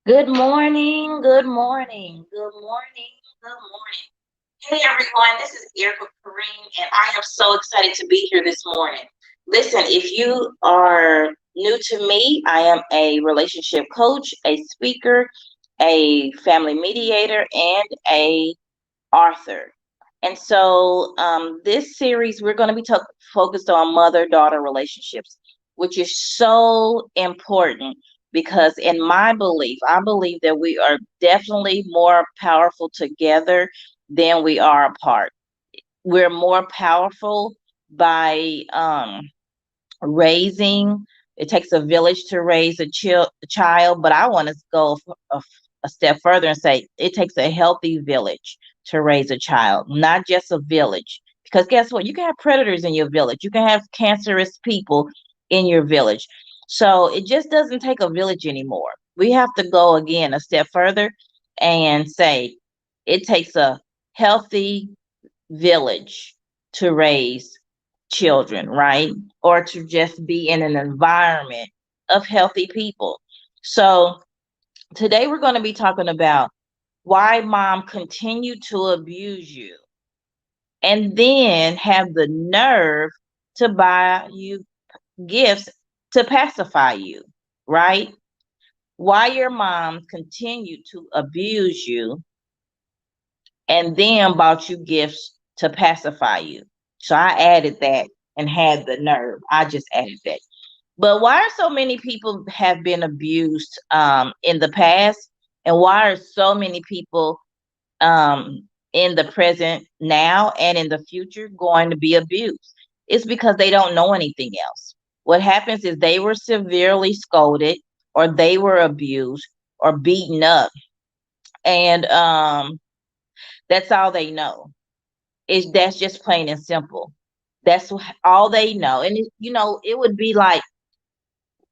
Good morning, good morning, good morning, good morning. Hey everyone, this is Aerica Karriem, and I am so excited to be here this morning. Listen, if you are new to me, I am a relationship coach, a speaker, a family mediator, and a author. And so, this series we're going to be focused on mother-daughter relationships, which is so important because, in my belief, I believe that we are definitely more powerful together than we are apart. We're more powerful by raising. It takes a village to raise a child, but I want to go a step further and say it takes a healthy village to raise a child, not just a village. Because guess what? You can have predators in your village. You can have cancerous people in your village. So it just doesn't take a village anymore. We have to go again a step further and say it takes a healthy village to raise children, right? Or to just be in an environment of healthy people. So today we're going to be talking about why mom continued to abuse you and then have the nerve to buy you gifts to pacify you, right? Why your mom continued to abuse you and then bought you gifts to pacify you. So I added that and had the nerve. I just added that. But why are so many people have been abused in the past, and why are so many people in the present now and in the future going to be abused? It's because they don't know anything else. What happens is they were severely scolded, or they were abused, or beaten up, and that's all they know. Is that's just plain and simple. That's all they know. And it would be like,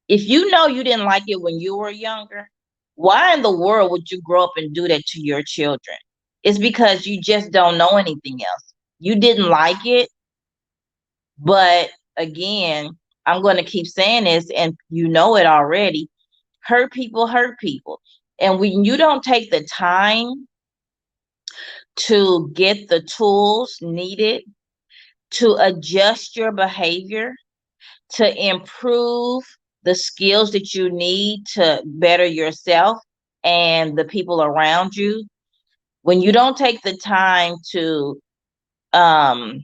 if you know you didn't like it when you were younger, why in the world would you grow up and do that to your children? It's because you just don't know anything else. You didn't like it, but again, I'm going to keep saying this, and you know it already. Hurt people hurt people. And when you don't take the time to get the tools needed to adjust your behavior, to improve the skills that you need to better yourself and the people around you, when you don't take the time to um,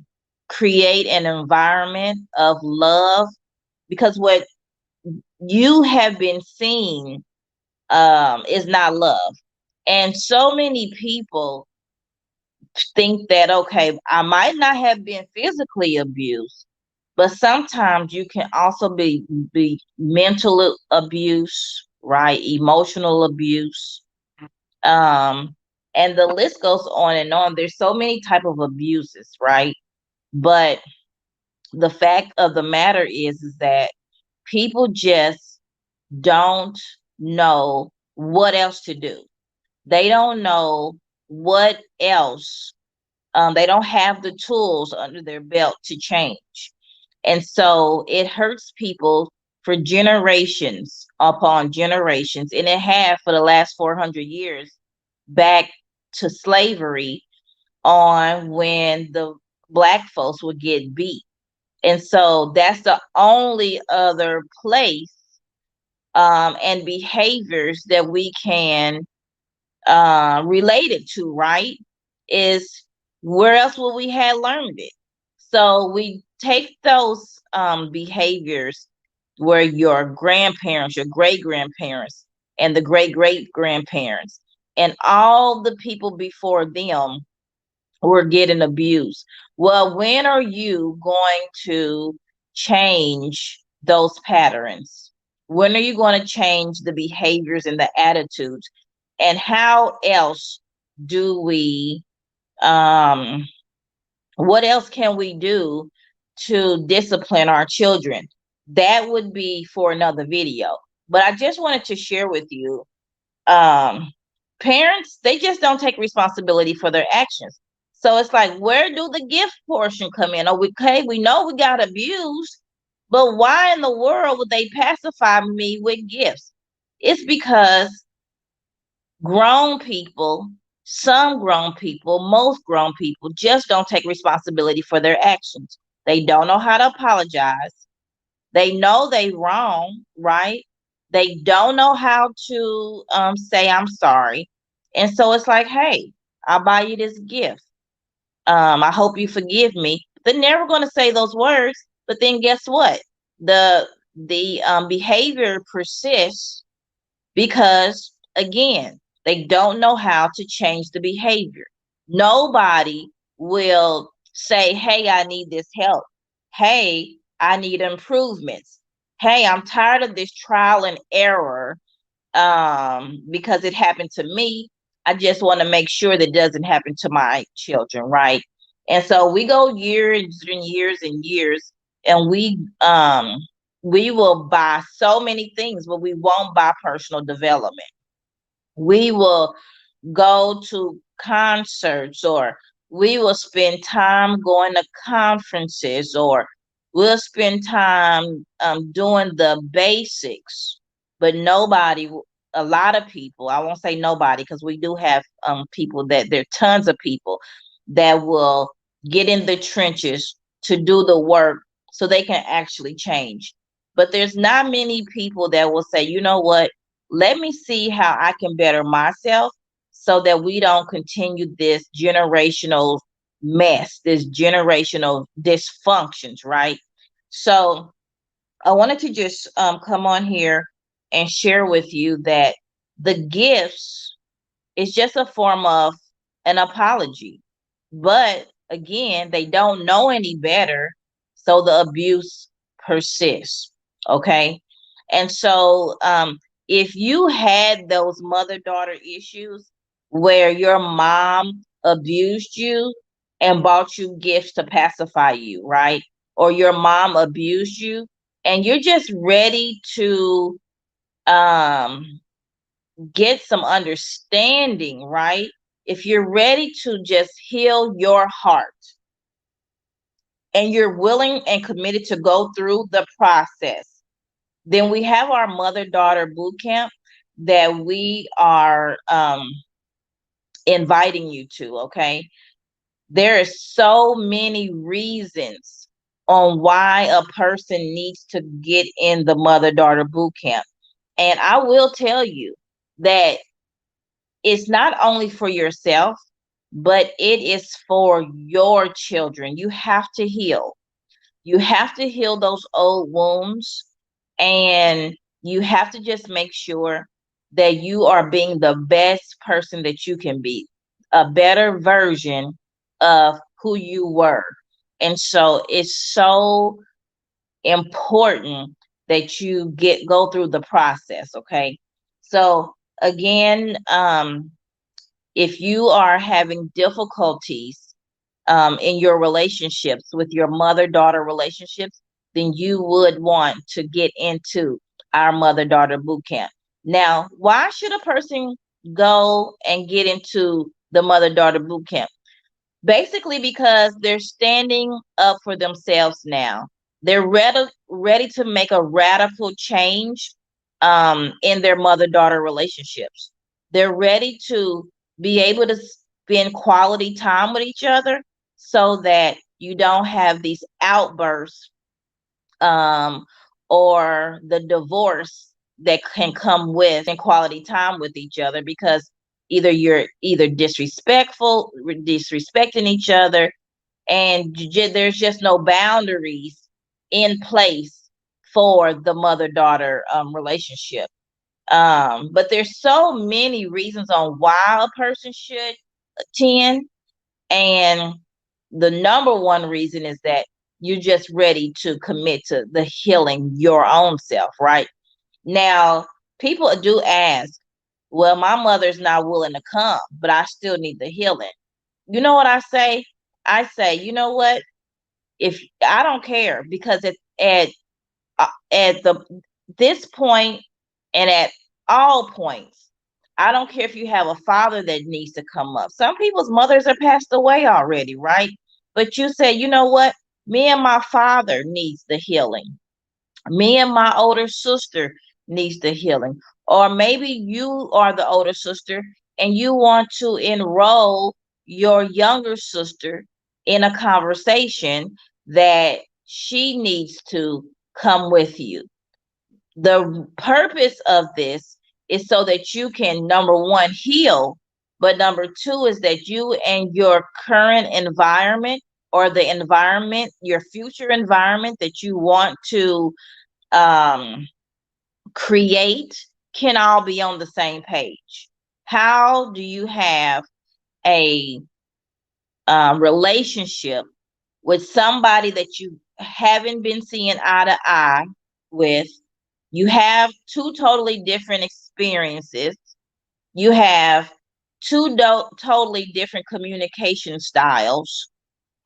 create an environment of love, because what you have been seeing is not love. And so many people think that, okay, I might not have been physically abused, but sometimes you can also be mental abuse, right? Emotional abuse, um, and the list goes on and on. There's so many type of abuses, right? But the fact of the matter is that people just don't know what else to do. They don't know what else. They don't have the tools under their belt to change. And so it hurts people for generations upon generations. And it had for the last 400 years back to slavery, on when the black folks would get beat. And so that's the only other place and behaviors that we can relate it to, right? Is where else would we have learned it? So we take those behaviors where your grandparents, your great grandparents, and the great great grandparents, and all the people before them were getting abused. Well, when are you going to change those patterns? When are you going to change the behaviors and the attitudes? And how else do we um what else can we do to discipline our children? That would be for another video. But I just wanted to share with you, um, parents, they just don't take responsibility for their actions. So it's like, where do the gift portion come in? Oh, okay, we know we got abused, but why in the world would they pacify me with gifts? It's because Grown people, some grown people, most grown people just don't take responsibility for their actions. They don't know how to apologize. They know they wrong, right? They don't know how to say I'm sorry. And so it's like, hey, I'll buy you this gift. I hope you forgive me. They're never going to say those words, but then guess what? The behavior persists because again, they don't know how to change the behavior. Nobody will say, hey, I need this help. Hey, I need improvements. Hey, I'm tired of this trial and error because it happened to me. I just want to make sure that it doesn't happen to my children, right? And so we go years and years and years, and we will buy so many things, but we won't buy personal development. We will go to concerts, or we will spend time going to conferences, or we'll spend time doing the basics, but a lot of people, I won't say nobody because we do have people that there are tons of people that will get in the trenches to do the work so they can actually change. But there's not many people that will say, you know what, let me see how I can better myself so that we don't continue this generational mess, this generational dysfunctions, right? So I wanted to just come on here and share with you that the gifts is just a form of an apology. But again, they don't know any better, so the abuse persists. Okay. And so if you had those mother-daughter issues where your mom abused you and bought you gifts to pacify you, right? Or your mom abused you and you're just ready to um get some understanding, right? If you're ready to just heal your heart and you're willing and committed to go through the process, then we have our mother daughter boot camp that we are inviting you to. Okay. There are so many reasons on why a person needs to get in the mother daughter boot camp. And I will tell you that it's not only for yourself, but it is for your children. You have to heal. You have to heal those old wounds, and you have to just make sure that you are being the best person that you can be, a better version of who you were. And so it's so important that you go through the process, okay? So again, if you are having difficulties in your relationships with your mother-daughter relationships, then you would want to get into our mother-daughter boot camp. Now, why should a person go and get into the mother-daughter boot camp? Basically because they're standing up for themselves now. They're ready to make a radical change in their mother-daughter relationships. They're ready to be able to spend quality time with each other so that you don't have these outbursts um, or the divorce that can come with quality time with each other, because either you're either disrespecting each other, and there's just no boundaries in place for the mother-daughter relationship. But there's so many reasons on why a person should attend, and the number one reason is that you're just ready to commit to the healing your own self, right? Now, people do ask, well, my mother's not willing to come, but I still need the healing. You know what I say? I say, you know what? If I don't care, because at the this point and at all points, I don't care if you have a father that needs to come up. Some people's mothers are passed away already, right? But you say, you know what? Me and my father needs the healing. Me and my older sister needs the healing. Or maybe you are the older sister and you want to enroll your younger sister in a conversation that she needs to come with you. The purpose of this is so that you can, number one, heal, but number two is that you and your current environment, or the environment, your future environment that you want to um, create, can all be on the same page. How do you have a relationship with somebody that you haven't been seeing eye to eye with? You have two totally different experiences. You have two totally different communication styles.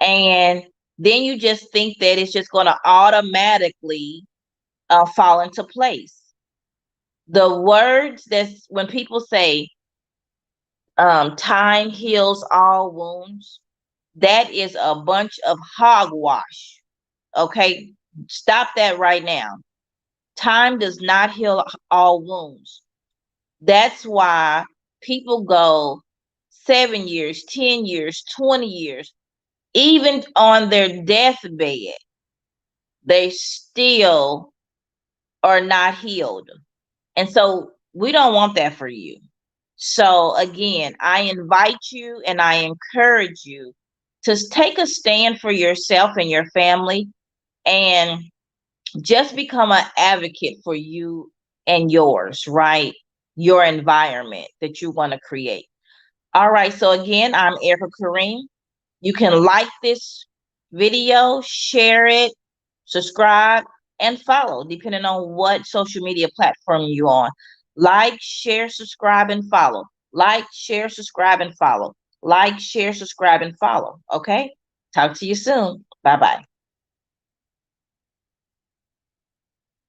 And then you just think that it's just going to automatically fall into place. The words that's when people say time heals all wounds, that is a bunch of hogwash. Okay, stop that right now. Time does not heal all wounds. That's why people go 7 years, 10 years, 20 years, even on their deathbed, they still are not healed. And so we don't want that for you. So again, I invite you and I encourage you to take a stand for yourself and your family, and just become an advocate for you and yours, right? Your environment that you want to create. All right. So again, I'm Aerica Karriem. You can like this video, share it, subscribe, and follow, depending on what social media platform you're on. Like, share, subscribe, and follow. Like, share, subscribe, and follow. Like, share, subscribe, and follow. Okay? Talk to you soon. Bye-bye.